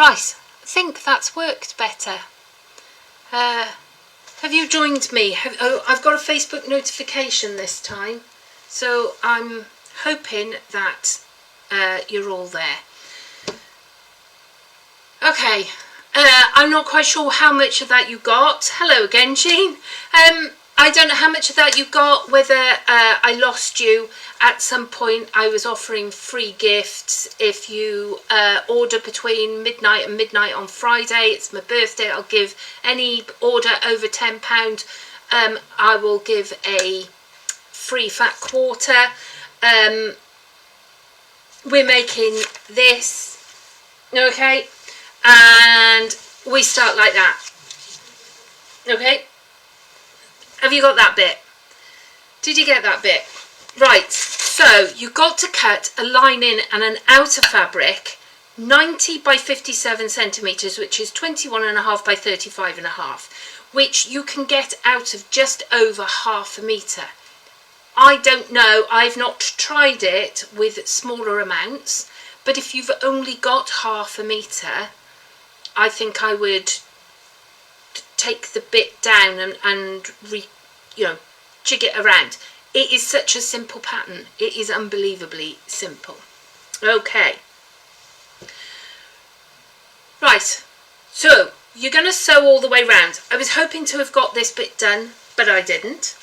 Right, I think that's worked better. Have you joined me? I've got a Facebook notification this time, so I'm hoping that you're all there. Okay, I'm not quite sure how much of that you got. Hello again, Jean. I don't know how much of that you got, whether I lost you. At some point I was offering free gifts if you order between midnight and midnight on Friday. It's my birthday. I'll give any order over £10, I will give a free fat quarter. We're making this, okay, and we start like that, okay. Have you got that bit? Did you get that bit? Right, so you've got to cut a lining and an outer fabric 90 by 57 centimetres, which is 21.5 by 35.5, which you can get out of just over ½ a metre. I don't know, I've not tried it with smaller amounts, but if you've only got ½ a metre, I think I would take the bit down and jig it around. It is such a simple pattern. It is unbelievably simple. Okay. Right. So you're going to sew all the way round. I was hoping to have got this bit done, but I didn't.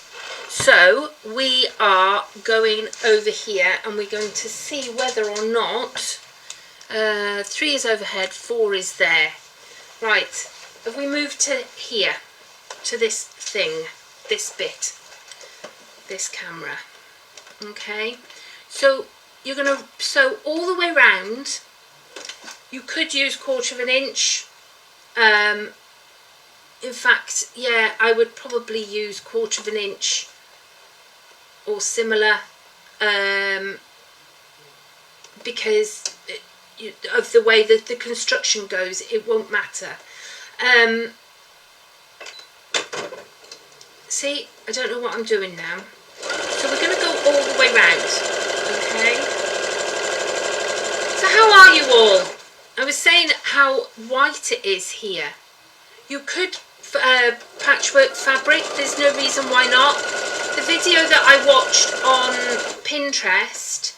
So we are going over here and we're going to see whether or not 3 is overhead, 4 is there. Right. If we move to here, to this thing, this bit, this camera, okay, so you're going to sew all the way round. You could use 1/4 inch. In fact, yeah, I would probably use 1/4 inch or similar, because of the way that the construction goes, it won't matter. See, I don't know what I'm doing now. So we're going to go all the way round, okay? So how are you all? I was saying how white it is here. You could patchwork fabric, there's no reason why not. The video that I watched on Pinterest,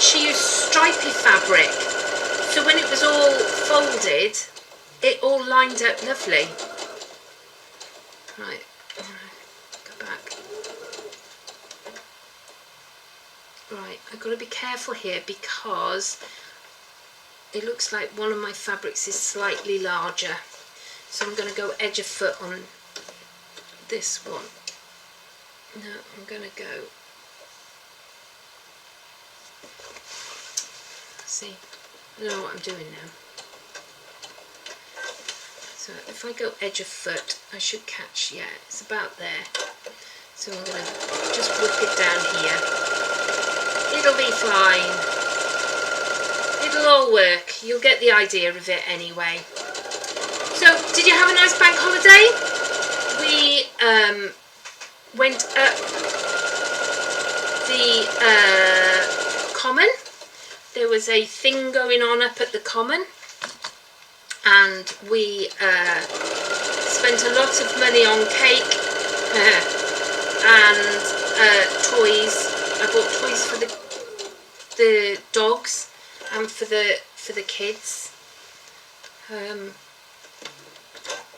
she used stripy fabric, so when it was all folded, it all lined up lovely. Right, go back. Right, I've got to be careful here because it looks like one of my fabrics is slightly larger. So I'm going to go edge of foot on this one. No, I'm going to go. See, I don't know what I'm doing now. So if I go edge of foot, I should catch, yeah, it's about there. So I'm going to just whip it down here. It'll be fine. It'll all work. You'll get the idea of it anyway. So, did you have a nice bank holiday? We went up the common. There was a thing going on up at the common, and we spent a lot of money on cake and toys. I bought toys for the dogs and for the kids.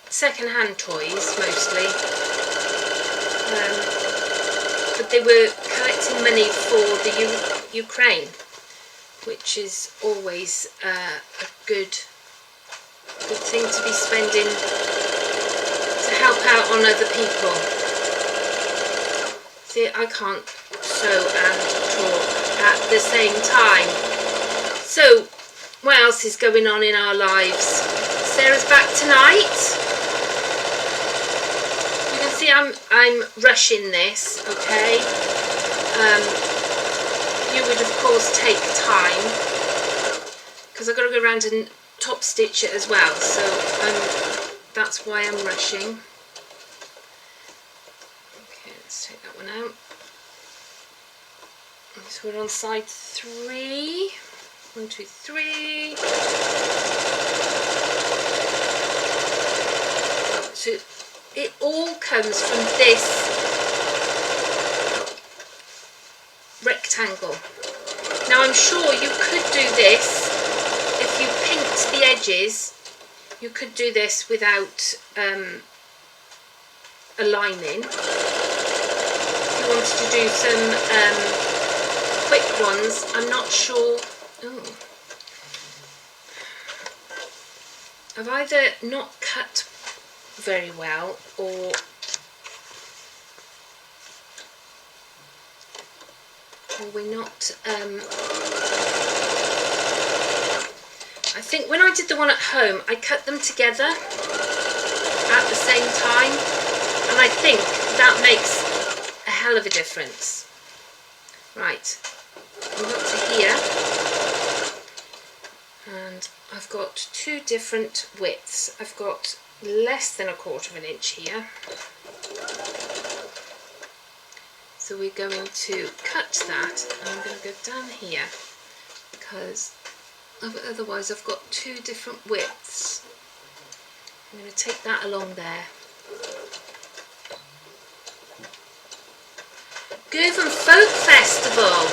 Second-hand toys mostly. But they were collecting money for the Ukraine, which is always a good thing to be spending to help out on other people. See, I can't sew and talk at the same time. So, what else is going on in our lives? Sarah's back tonight. You can see I'm rushing this, okay? You would of course take time because I've got to go around and top stitch it as well, so that's why I'm rushing. Okay, let's take that one out. So we're on side 3. 1, 2, 3. So it all comes from this rectangle. Now I'm sure you could do this if you pinked the edges. You could do this without a lining. If you wanted to do some quick ones, I'm not sure. Ooh. I've either not cut very well, or we're not. I think when I did the one at home, I cut them together at the same time, and I think that makes a hell of a difference. Right, I'm up to here, and I've got two different widths. I've got less than 1/4 of an inch here, so we're going to cut that, and I'm going to go down here because otherwise I've got two different widths. I'm going to take that along there. Govan Folk Festival.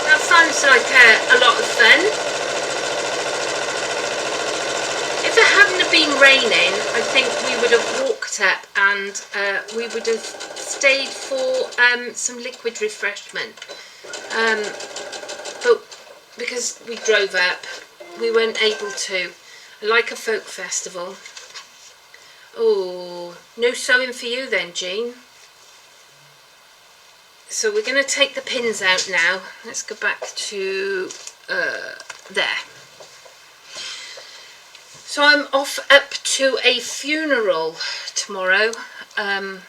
That sounds like a lot of fun. If it hadn't have been raining, I think we would have walked up and we would have stayed for some liquid refreshment. But because we drove up, we weren't able to. I like a folk festival. Oh, no sewing for you then, Jean. So we're going to take the pins out now. Let's go back to there. So I'm off up to a funeral tomorrow. A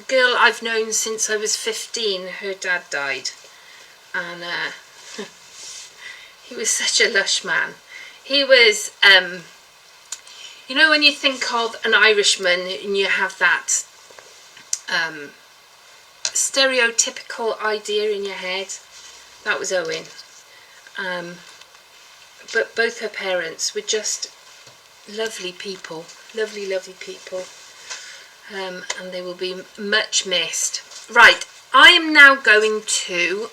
girl I've known since I was 15. Her dad died, and he was such a lush man. He was, you know, when you think of an Irishman and you have that stereotypical idea in your head, that was Owen. But both her parents were just lovely people, lovely people, and they will be much missed. Right, I am now going to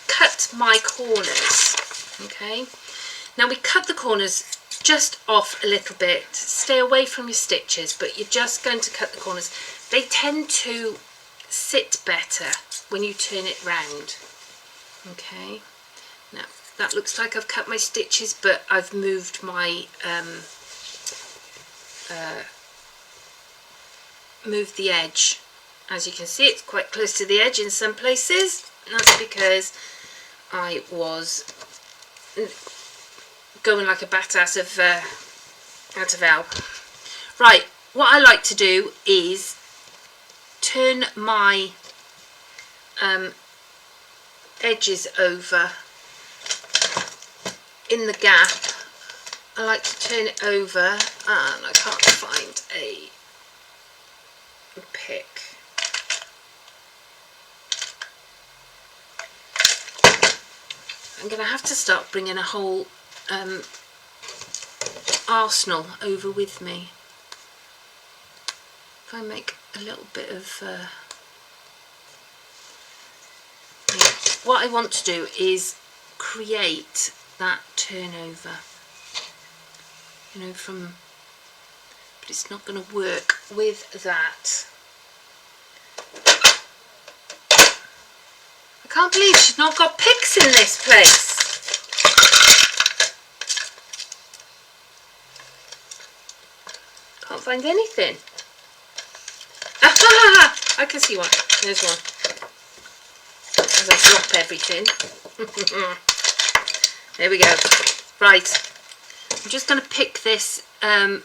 cut my corners. Okay, now we cut the corners just off a little bit. Stay away from your stitches, but you're just going to cut the corners. They tend to sit better when you turn it round. Okay, now that looks like I've cut my stitches, but I've moved my moved the edge. As you can see, it's quite close to the edge in some places. And that's because I was going like a bat out of L. Right, what I like to do is turn my edges over in the gap. I like to turn it over, and I can't find a pick. I'm going to have to start bringing a whole arsenal over with me. If I make a little bit of what I want to do is create that turnover, you know, from, but it's not going to work with that. I can't believe she's not got picks in this place. Can't find anything. Ah, I can see one. There's one. As I drop everything. There we go. Right. I'm just going to pick this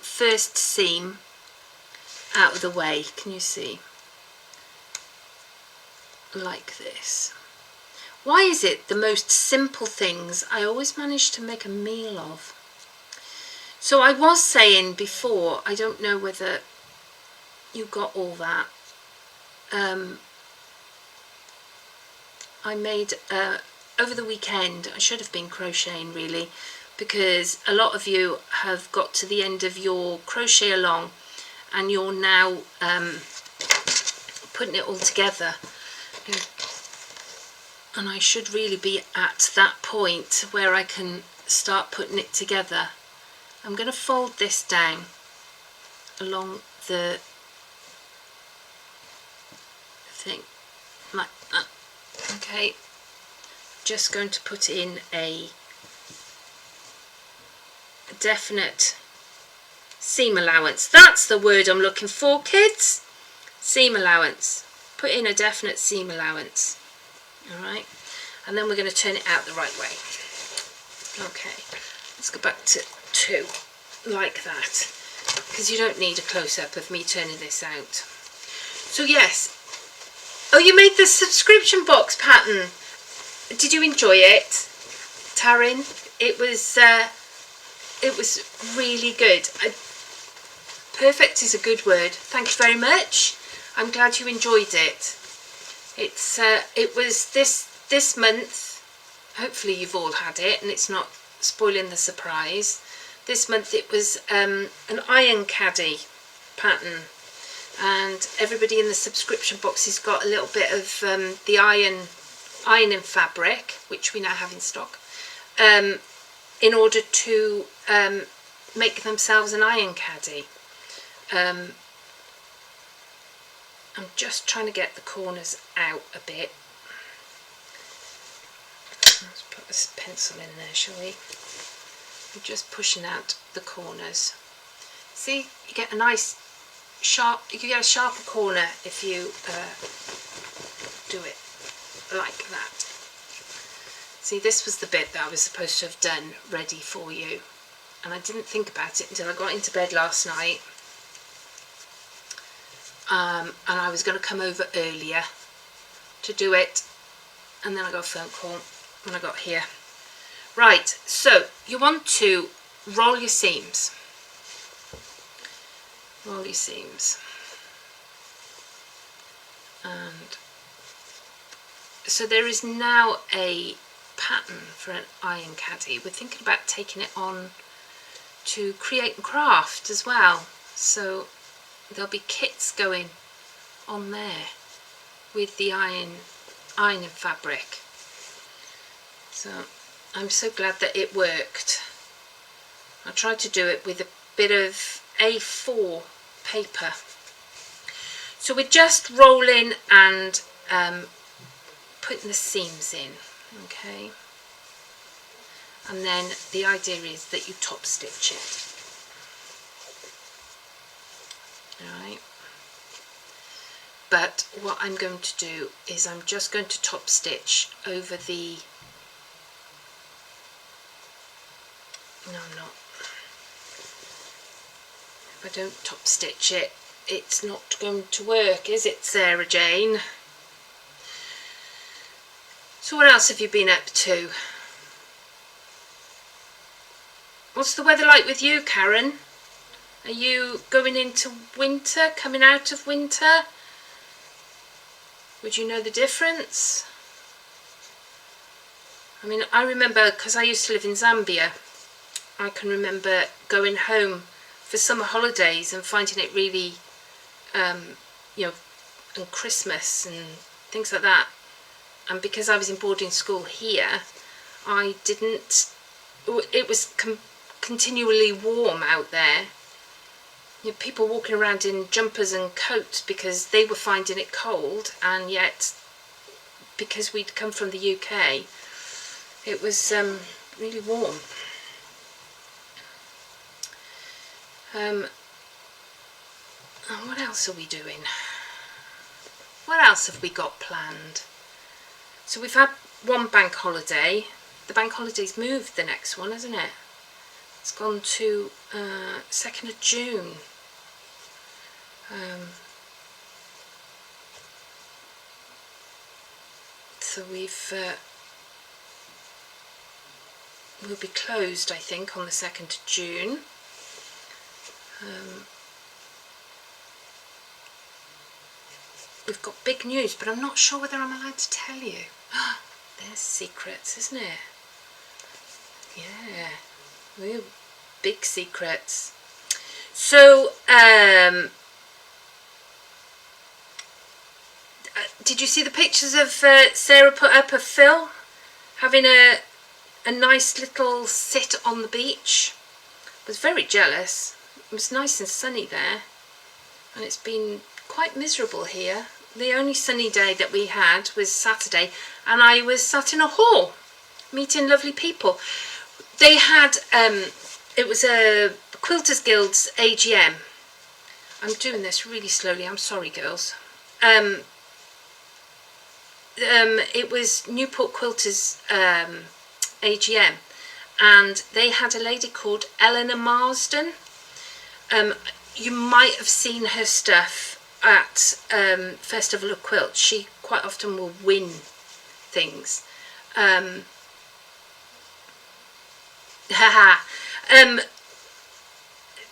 first seam out of the way. Can you see? Like this. Why is it the most simple things I always manage to make a meal of? So I was saying before, I don't know whether you got all that. I made over the weekend. I should have been crocheting really, because a lot of you have got to the end of your crochet along and you're now putting it all together, and I should really be at that point where I can start putting it together. I'm going to fold this down along the thing like that. Okay, just going to put in a definite seam allowance. That's the word I'm looking for, kids. Seam allowance. Put in a definite seam allowance. Alright, and then we're going to turn it out the right way. Okay, let's go back to 2 like that, because you don't need a close-up of me turning this out. So yes, oh, you made the subscription box pattern. Did you enjoy it, Taryn? It was really good. Perfect is a good word. Thank you very much. I'm glad you enjoyed it. It was this month. Hopefully you've all had it and it's not spoiling the surprise. This month it was an iron caddy pattern, and everybody in the subscription box has got a little bit of the ironing fabric, which we now have in stock, in order to make themselves an iron caddy. I'm just trying to get the corners out a bit. Let's put this pencil in there, shall we? I'm just pushing out the corners. See, you get a nice sharp, you can get a sharper corner if you do it like that. See, this was the bit that I was supposed to have done ready for you, and I didn't think about it until I got into bed last night. And I was going to come over earlier to do it, and then I got a phone call when I got here. Right, so you want to roll your seams. Roll your seams. And so there is now a pattern for an iron caddy. We're thinking about taking it on to Create and Craft as well. So there'll be kits going on there with the ironing fabric. So I'm so glad that it worked. I tried to do it with a bit of A4 paper. So we're just rolling and putting the seams in, okay? And then the idea is that you top stitch it. Alright, but what I'm going to do is I'm just going to top stitch over the, no I'm not, if I don't top stitch it, it's not going to work, is it, Sarah Jane? So what else have you been up to? What's the weather like with you, Karen? Are you going into winter, coming out of winter? Would you know the difference? I mean, I remember, because I used to live in Zambia, I can remember going home for summer holidays and finding it really, you know, and Christmas and things like that. And because I was in boarding school here, I didn't, it was continually warm out there. You know, people walking around in jumpers and coats because they were finding it cold, and yet because we'd come from the UK, it was really warm. And what else are we doing? What else have we got planned? So we've had one bank holiday. The bank holiday's moved, the next one, hasn't it? It's gone to 2nd of June. So we'll be closed, I think, on the 2nd of June. We've got big news, but I'm not sure whether I'm allowed to tell you. There's secrets, isn't it? Yeah, real big secrets. So, did you see the pictures of Sarah put up of Phil having a nice little sit on the beach? I was very jealous. It was nice and sunny there, and it's been quite miserable here. The only sunny day that we had was Saturday, and I was sat in a hall meeting lovely people. They had it was a Quilters Guild's AGM. I'm doing this really slowly, I'm sorry girls. It was Newport Quilters AGM, and they had a lady called Eleanor Marsden. You might have seen her stuff at Festival of Quilts. She quite often will win things.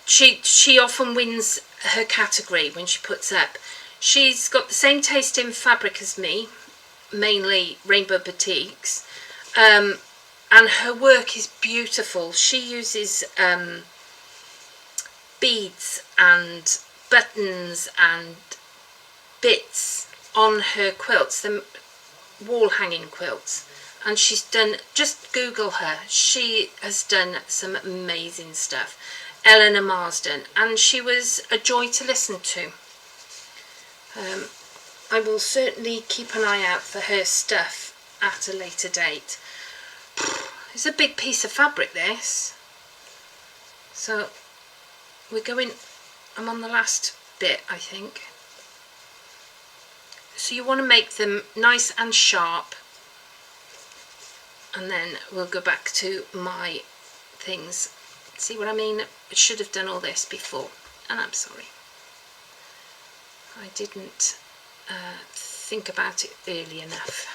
She often wins her category when she puts up. She's got the same taste in fabric as me, mainly rainbow batiks, and her work is beautiful. She uses beads and buttons and bits on her quilts, the wall hanging quilts, and she's done, just Google her, she has done some amazing stuff. Eleanor Marsden, and she was a joy to listen to. I will certainly keep an eye out for her stuff at a later date. It's a big piece of fabric, this. So we're going, I'm on the last bit, I think. So you want to make them nice and sharp, and then we'll go back to my things. See what I mean? I should have done all this before, and I'm sorry. I didn't think about it early enough.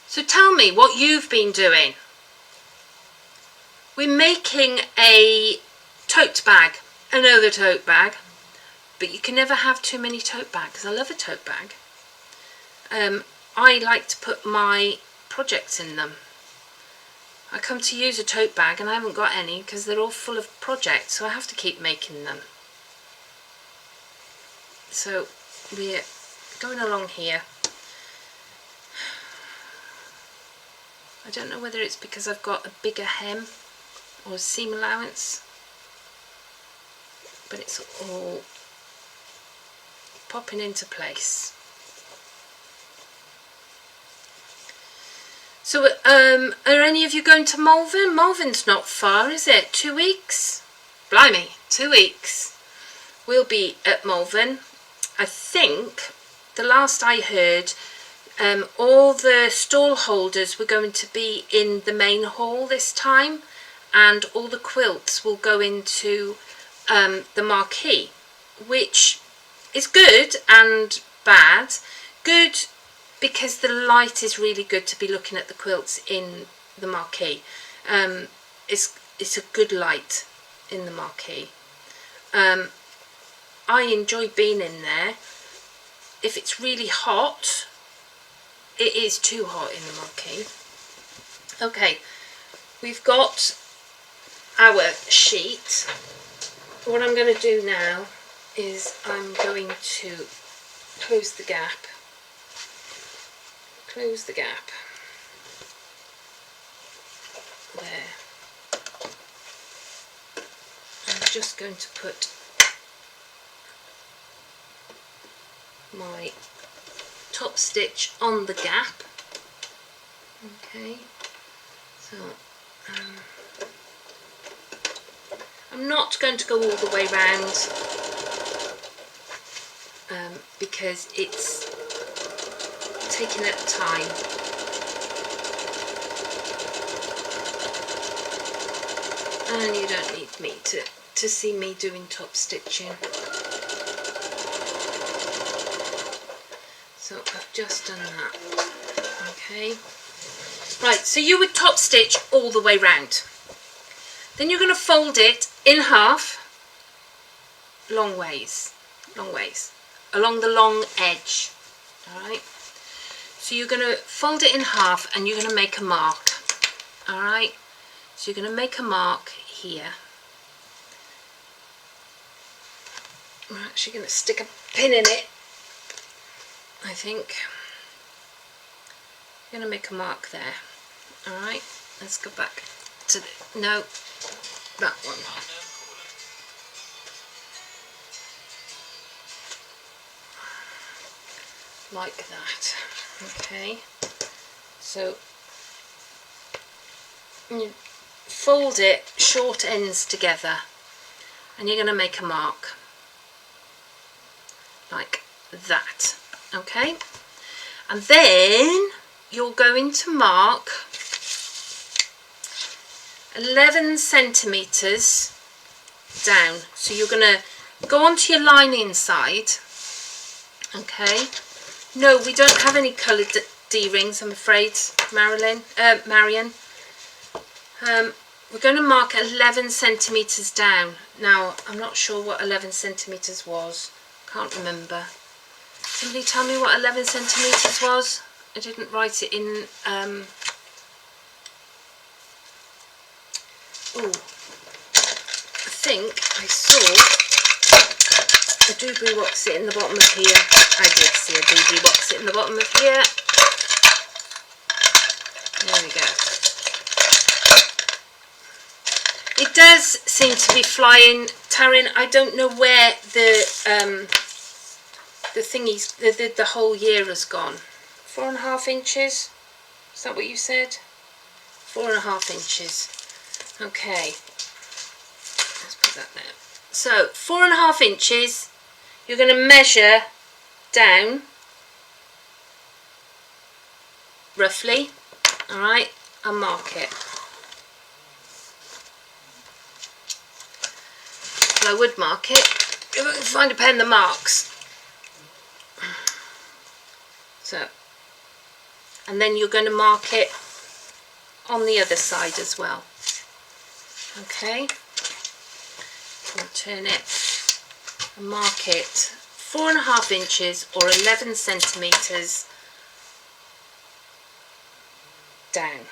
So tell me what you've been doing. We're making a tote bag, another tote bag, but you can never have too many tote bags. I love a tote bag. I like to put my projects in them. I come to use a tote bag and I haven't got any because they're all full of projects, so I have to keep making them. So we're going along here. I don't know whether it's because I've got a bigger hem or seam allowance, but it's all popping into place. So are any of you going to Malvern? Malvern's not far, is it? 2 weeks? Blimey, 2 weeks. We'll be at Malvern. I think the last I heard, all the stall holders were going to be in the main hall this time, and all the quilts will go into the marquee, which is good and bad. Good because the light is really good to be looking at the quilts in the marquee. It's a good light in the marquee. I enjoy being in there. If it's really hot, it is too hot in the marquee. Okay, we've got our sheet. What I'm going to do now is I'm going to close the gap. Close the gap. There. I'm just going to put my top stitch on the gap. Okay, so I'm not going to go all the way round because it's taking up time. And you don't need me to see me doing top stitching. So I've just done that. Okay. Right, so you would top stitch all the way round. Then you're going to fold it in half, long ways, along the long edge. Alright. So you're going to fold it in half and you're going to make a mark. Alright, so you're going to make a mark here. I'm actually going to stick a pin in it, I think. I'm going to make a mark there. Alright, let's go back to the, no, that one. Like that. Okay, so you fold it short ends together and you're going to make a mark like that. Okay, and then you're going to mark 11 centimeters down. So you're going to go onto your lining side. Okay, no, we don't have any coloured D-rings, I'm afraid, Marion. We're going to mark 11 centimetres down. Now, I'm not sure what 11 centimetres was. Can't remember. Somebody tell me what 11 centimetres was? I didn't write it in... Oh, I think I saw a doobly box it in the bottom of here. I did see a doobly box it in the bottom of here. There we go. It does seem to be flying, Taryn. I don't know where the thingies, the whole year has gone. 4.5 inches. Is that what you said? 4.5 inches. Okay. Let's put that there. So 4.5 inches. You're going to measure down, roughly. All right, and mark it. Well, I would mark it if I can find a pen that marks. So, and then you're going to mark it on the other side as well. Okay, and turn it and mark it 4.5 inches or 11 centimetres down.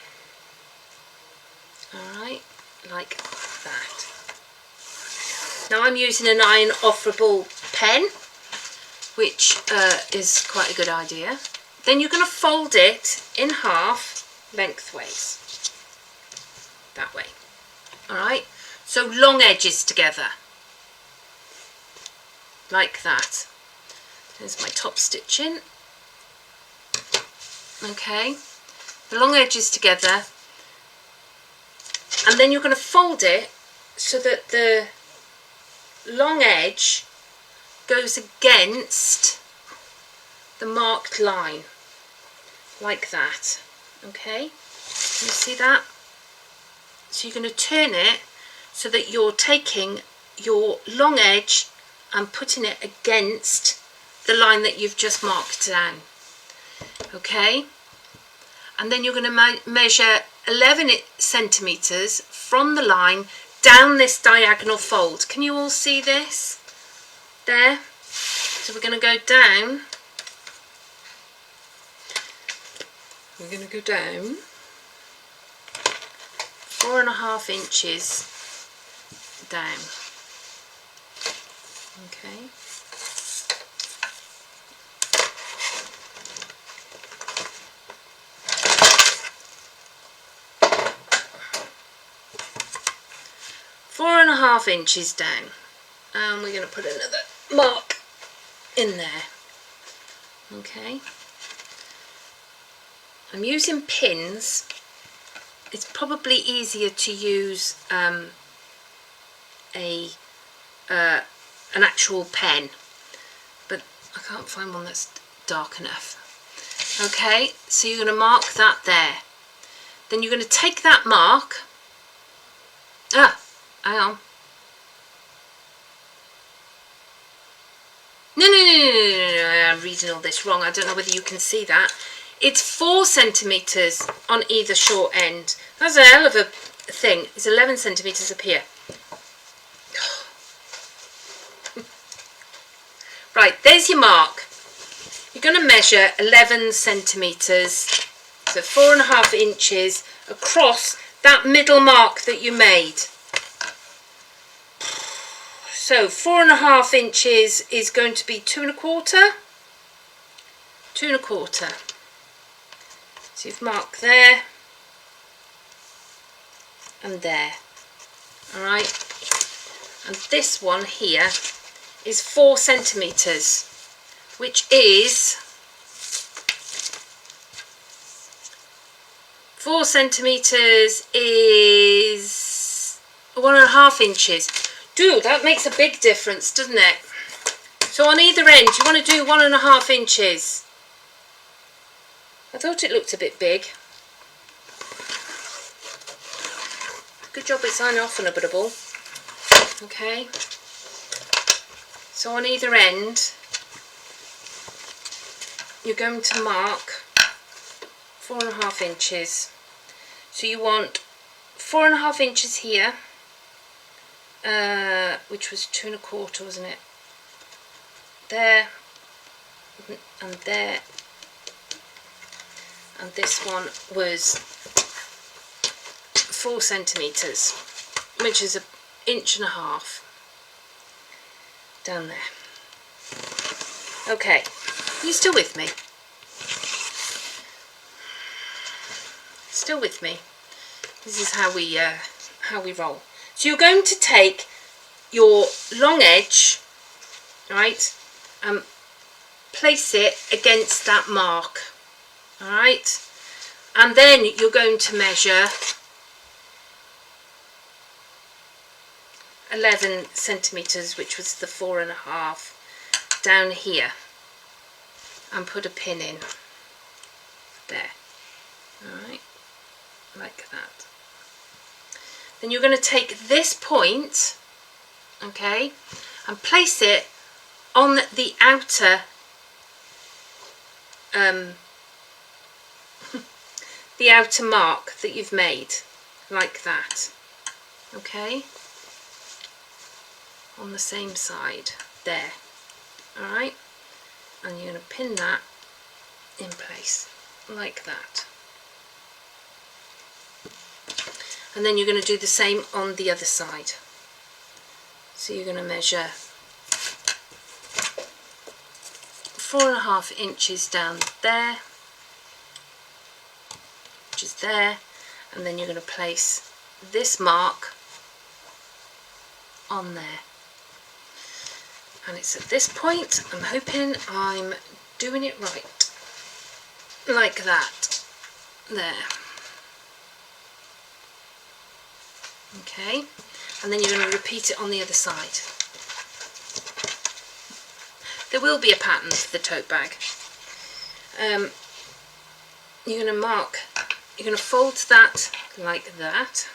Alright, like that. Now I'm using an iron offerable pen, which is quite a good idea. Then you're going to fold it in half lengthways. That way. Alright, so long edges together. Like that. There's my top stitching. Okay, the long edges together, and then you're going to fold it so that the long edge goes against the marked line, like that. Okay, can you see that? So you're going to turn it so that you're taking your long edge and putting it against the line that you've just marked down. Okay, and then you're going to measure 11 centimetres from the line down this diagonal fold. Can you all see this? There. So we're going to go down. We're going to go down 4.5 inches down. Okay. Four and a half inches down, and we're going to put another mark in there. Okay, I'm using pins. It's probably easier to use an actual pen, but I can't find one that's dark enough. Okay, so you're going to mark that there. Then you're going to take that mark. Hang on. No, I'm reading all this wrong. I don't know whether you can see that. It's 4 centimetres on either short end. That's a hell of a thing. It's 11 centimetres up here. Right, there's your mark. you're going to measure 11 centimetres, so 4.5 inches across that middle mark that you made. So 4.5 inches is going to be 2.25. 2.25. So you've marked there and there. Alright. And this one here is 4 centimetres, which is 4 centimetres is 1.5 inches. Dude, that makes a big difference, doesn't it? So on either end, you want to do 1.5 inches. I thought it looked a bit big. Good job it's inoperable. Okay. So on either end, you're going to mark 4.5 inches. So you want 4.5 inches here, which was 2.25, wasn't it? There and there, and this one was 4 centimetres, which is 1.5 inches down there. Okay, are you still with me? Still with me? This is how we roll. So you're going to take your long edge, right, and place it against that mark, all right, and then you're going to measure 11 centimetres, which was the 4.5, down here, and put a pin in there, all right, like that. Then you're going to take this point, okay, and place it on the outer the outer mark that you've made, like that, okay, on the same side there, all right, and you're going to pin that in place like that. And then you're going to do the same on the other side. So you're going to measure 4.5 inches down there, which is there, and then you're going to place this mark on there. And it's at this point, I'm hoping I'm doing it right, like that, there. Okay, and then you're going to repeat it on the other side. There will be a pattern for the tote bag. You're going to mark, you're going to fold that like that.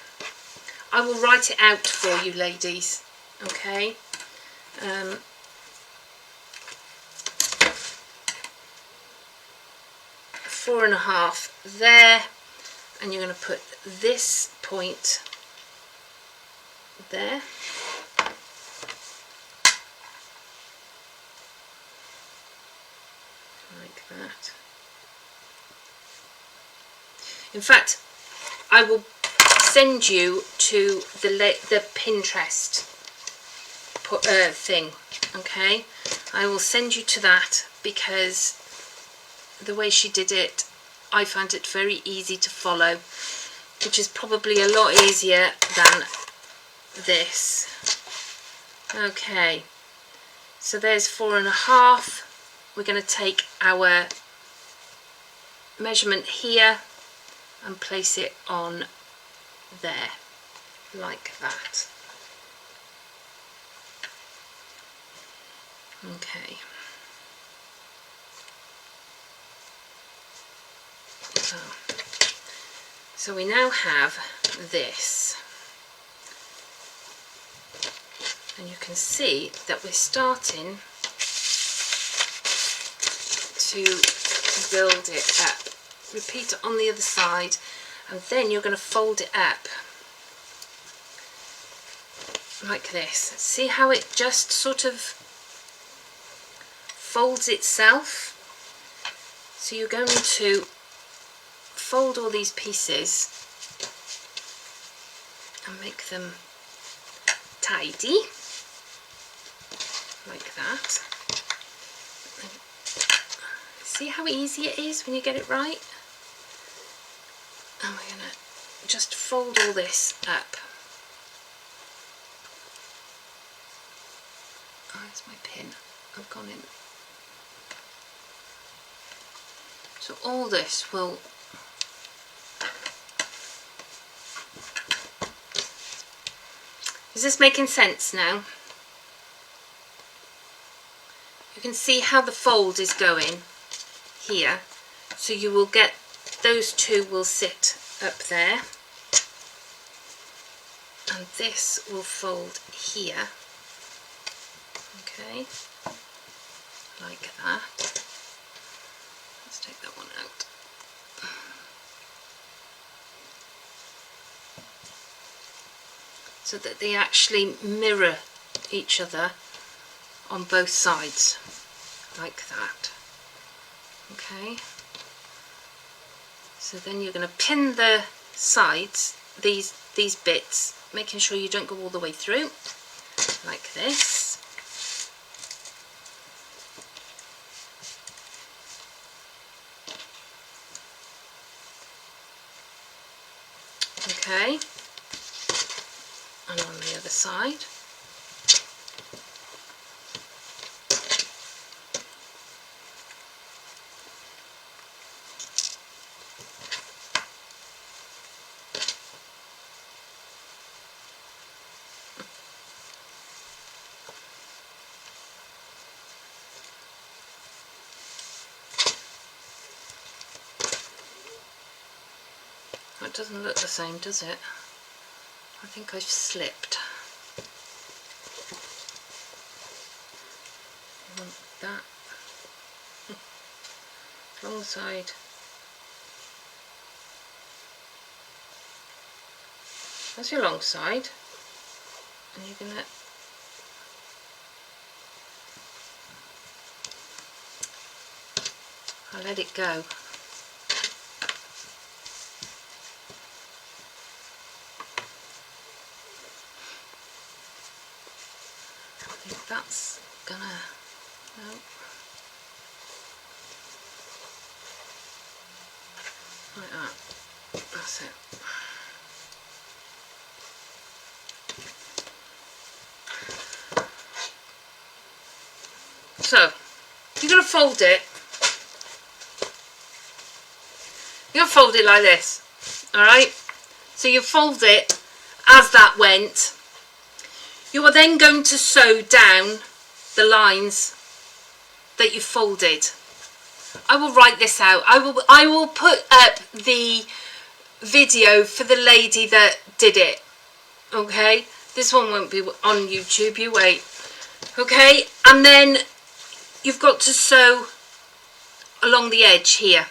I will write it out for you, ladies, okay. 4.5 there, and you're going to put this point there, like that. In fact, I will send you to the Pinterest thing, okay? I will send you to that, because the way she did it, I found it very easy to follow, which is probably a lot easier than this. Okay, so there's 4.5. We're going to take our measurement here and place it on there, like that. Okay. So we now have this, and you can see that we're starting to build it up. Repeat it on the other side, and then you're going to fold it up like this. See how it just sort of folds itself? So you're going to fold all these pieces and make them tidy, like that. See how easy it is when you get it right? And we're going to just fold all this up. Oh, there's my pin. I've gone in. So all this will Is this making sense now? You can see how the fold is going here. So you will get, those two will sit up there. And this will fold here. Okay. Like that. Let's take that one out. So that they actually mirror each other on both sides, like that. Okay. So then you're going to pin the sides, these bits, making sure you don't go all the way through, like this. Okay. And on the other side. It doesn't look the same, does it? I think I've slipped. I want that. Wrong side. That's your long side. And you're gonna I'll let it go. I think that's gonna, no. Like that. That's it. So, you're going to fold it. You're going to fold it like this. Alright? So you fold it as that went. You are then going to sew down the lines that you folded. I will write this out. I will put up the video for the lady that did it. Okay? This one won't be on YouTube, you wait. Okay? And then you've got to sew along the edge here.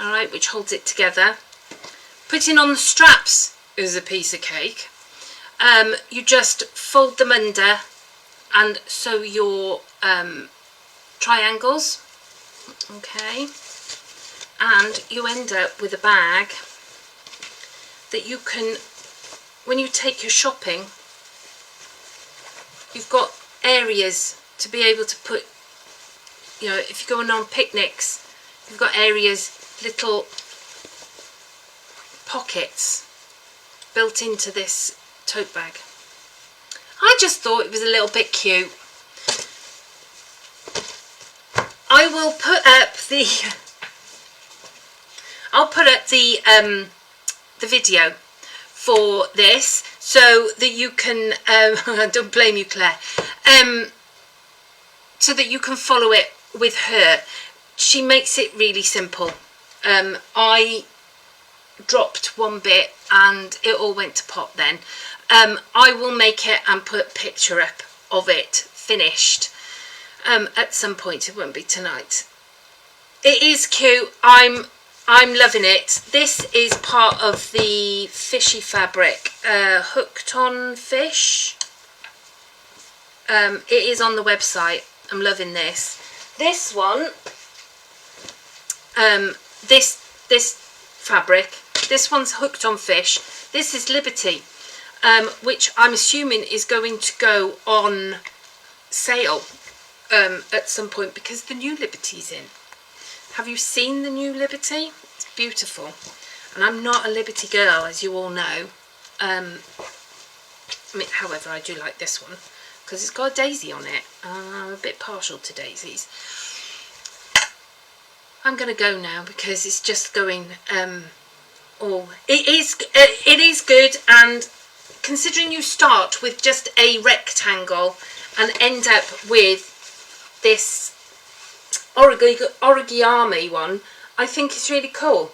Alright, which holds it together. Putting on the straps is a piece of cake. You just fold them under and sew your triangles. Okay, and you end up with a bag that you can, when you take your shopping, you've got areas to be able to put, you know, if you're going on picnics, you've got areas, little pockets built into this tote bag. I just thought it was a little bit cute. I will put up the video for this so that you can don't blame you, Claire, so that you can follow it with her. She makes it really simple. I dropped one bit and it all went to pot then. I will make it and put a picture up of it finished at some point. It won't be tonight. It is cute. I'm loving it. This is part of the fishy fabric, Hooked on Fish. It is on the website. I'm loving this. This one this fabric. This one's Hooked on Fish. This is Liberty, which I'm assuming is going to go on sale at some point because the new Liberty's in. Have you seen the new Liberty? It's beautiful. And I'm not a Liberty girl, as you all know. However, I do like this one because it's got a daisy on it. I'm a bit partial to daisies. I'm going to go now because it's just going it is good, and considering you start with just a rectangle and end up with this origami one, I think it's really cool.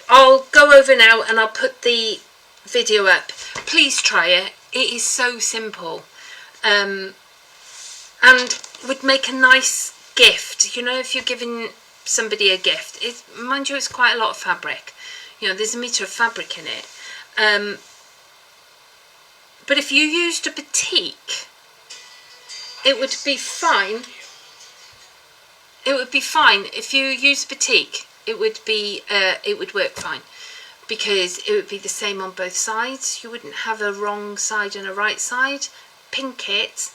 I'll go over now and I'll put the video up. Please try it. It is so simple, and would make a nice gift. You know, if you're giving somebody a gift, mind you, it's quite a lot of fabric. You know, there's a metre of fabric in it. But if you used a batik, it would be fine. It would be fine if you used batik. It would work fine because it would be the same on both sides. You wouldn't have a wrong side and a right side. Pink it,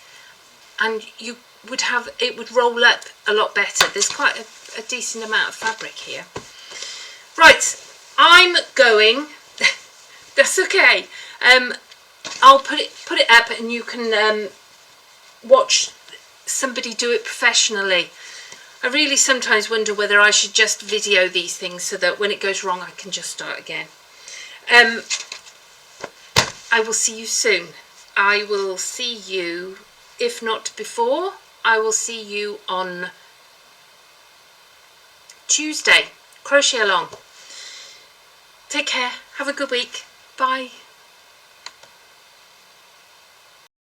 and you would have, it would roll up a lot better. There's quite a decent amount of fabric here. Right, I'm going. That's okay. I'll put it up, and you can watch somebody do it professionally. I really sometimes wonder whether I should just video these things so that when it goes wrong I can just start again. I will see you soon. I will see you, if not before, I will see you on Tuesday. Crochet along. Take care. Have a good week. Bye.